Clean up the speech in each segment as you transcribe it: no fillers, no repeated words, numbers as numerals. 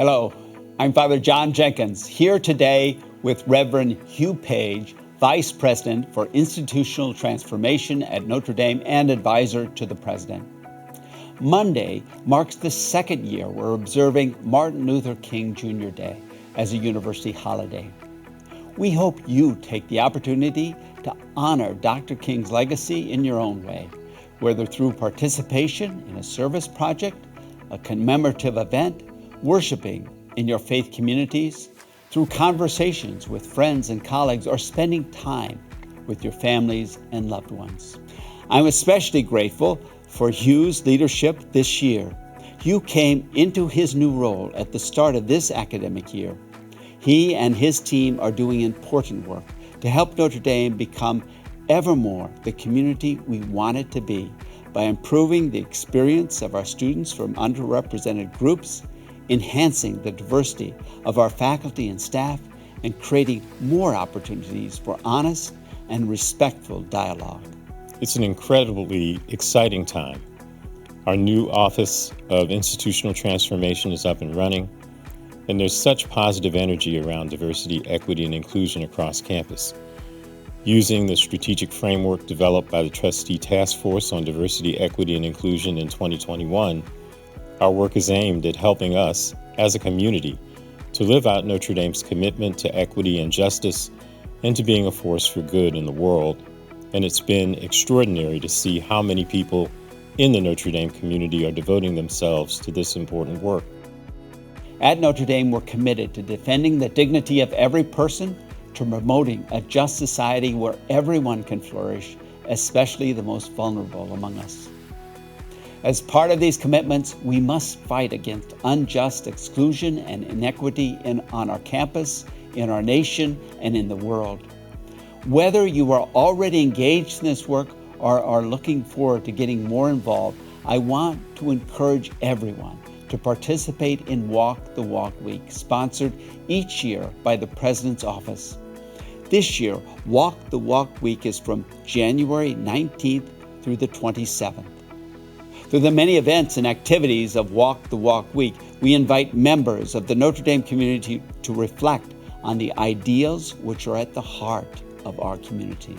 Hello, I'm Father John Jenkins, here today with Reverend Hugh Page, Vice President for Institutional Transformation at Notre Dame and advisor to the President. Monday marks the second year we're observing Martin Luther King Jr. Day as a university holiday. We hope you take the opportunity to honor Dr. King's legacy in your own way, whether through participation in a service project, a commemorative event, worshiping in your faith communities, through conversations with friends and colleagues, or spending time with your families and loved ones. I'm especially grateful for Hugh's leadership this year. Hugh came into his new role at the start of this academic year. He and his team are doing important work to help Notre Dame become ever more the community we want it to be by improving the experience of our students from underrepresented groups, enhancing the diversity of our faculty and staff, and creating more opportunities for honest and respectful dialogue. It's an incredibly exciting time. Our new Office of Institutional Transformation is up and running, and there's such positive energy around diversity, equity, and inclusion across campus. Using the strategic framework developed by the Trustee Task Force on Diversity, Equity, and Inclusion in 2021, our work is aimed at helping us, as a community, to live out Notre Dame's commitment to equity and justice and to being a force for good in the world. And it's been extraordinary to see how many people in the Notre Dame community are devoting themselves to this important work. At Notre Dame, we're committed to defending the dignity of every person, to promoting a just society where everyone can flourish, especially the most vulnerable among us. As part of these commitments, we must fight against unjust exclusion and inequity on our campus, in our nation, and in the world. Whether you are already engaged in this work or are looking forward to getting more involved, I want to encourage everyone to participate in Walk the Walk Week, sponsored each year by the President's Office. This year, Walk the Walk Week is from January 19th through the 27th. Through the many events and activities of Walk the Walk Week, we invite members of the Notre Dame community to reflect on the ideals which are at the heart of our community.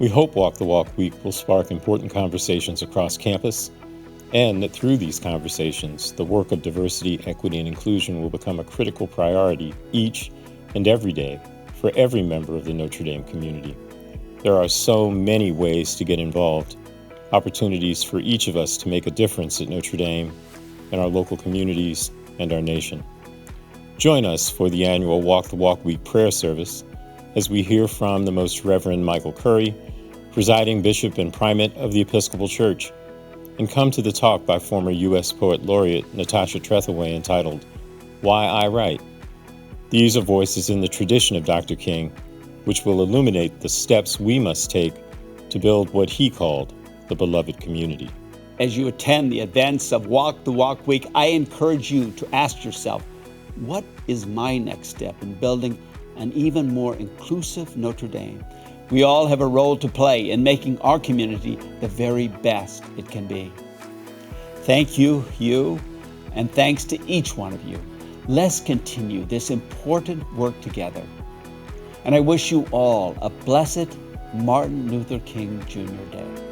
We hope Walk the Walk Week will spark important conversations across campus, and that through these conversations, the work of diversity, equity, and inclusion will become a critical priority each and every day for every member of the Notre Dame community. There are so many ways to get involved, opportunities for each of us to make a difference at Notre Dame and our local communities and our nation. Join us for the annual Walk the Walk Week prayer service as we hear from the Most Reverend Michael Curry, presiding bishop and primate of the Episcopal Church, and come to the talk by former U.S. Poet Laureate Natasha Trethewey entitled, Why I Write. These are voices in the tradition of Dr. King, which will illuminate the steps we must take to build what he called the beloved community. As you attend the events of Walk the Walk Week, I encourage you to ask yourself, what is my next step in building an even more inclusive Notre Dame? We all have a role to play in making our community the very best it can be. Thank you, Hugh, and thanks to each one of you. Let's continue this important work together. And I wish you all a blessed Martin Luther King Jr. Day.